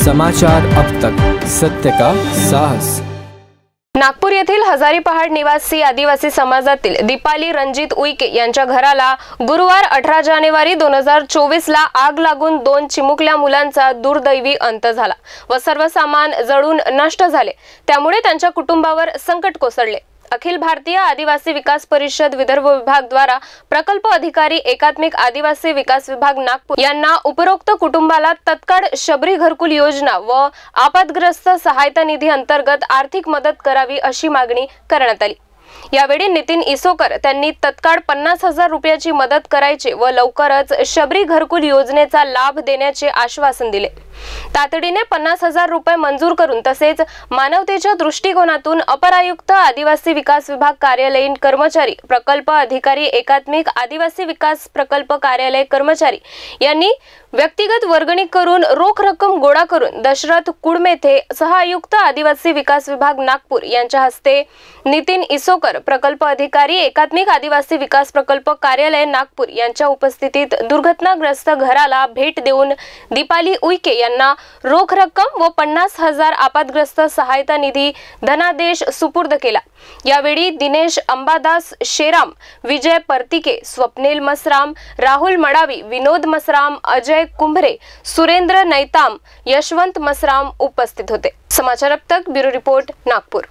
समाचार अब तक, सत्य का साहस। नागपूर येथील हजारी पहाड निवासी आदिवासी समाजातील दीपाली रणजित उईके यांच्या घराला गुरुवार 18 जानेवारी 2024 ला आग लागून 2 चिमुकल्या मुलांचा दुर्दैवी अंत झाला व सर्व सामान जळून नष्ट झाले। त्यामुळे त्यांच्या कुटुंबावर संकट कोसळले। अखिल भारतीय आदिवासी विकास परिषद विदर्भ विभाग द्वारा प्रकल्प अधिकारी एकात्मिक आदिवासी विकास विभाग नागपूर यांना उपरोक्त कुटुंबाला तत्काळ शबरी घरकुल योजना व आपत्ग्रस्त सहायता निधी अंतर्गत आर्थिक मदत करावी अशी मागणी करण्यात आली। यावेळी नितीन इसोकर त्यांनी तत्काळ 50,000 रुपयाची मदत करायचे व लवकरच शबरी घरकुल योजनेचा लाभ देण्याचे आश्वासन दिले। तातडीने 50,000 रुपये मंजूर करून तसेच मानवतेच्या दृष्टिकोनातून अपर आयुक्त आदिवासी विकास विभाग कार्यालयीन कर्मचारी, प्रकल्प अधिकारी एकात्मिक आदिवासी विकास प्रकल्प कार्यालय कर्मचारी यांनी व्यक्तिगत वर्गणी करून रोख रक्कम गोळा करून दशरथ कुडमे येथे सहआयुक्त आदिवासी विकास विभाग नागपूर यांच्या हस्ते नितीन इसोकर प्रकल्प अधिकारी एकात्मिक आदिवासी विकास प्रकल्प कार्यालय नागपूर यांच्या उपस्थितीत दुर्घटनाग्रस्त घराला भेट देऊन दीपाली उईके यांना रोख रक्कम व 50,000 आपत्ग्रस्त सहायता निधी धनादेश सुपूर्द केला। यावेळी दिनेश अंबादास शेराम, विजय परतिके, स्वप्नील मसराम, राहुल मडावी, विनोद मसराम, अजय कुंभरे, सुरेंद्र नैताम, यशवंत मसराम उपस्थित होते। समाचार अब तक ब्यूरो रिपोर्ट नागपूर।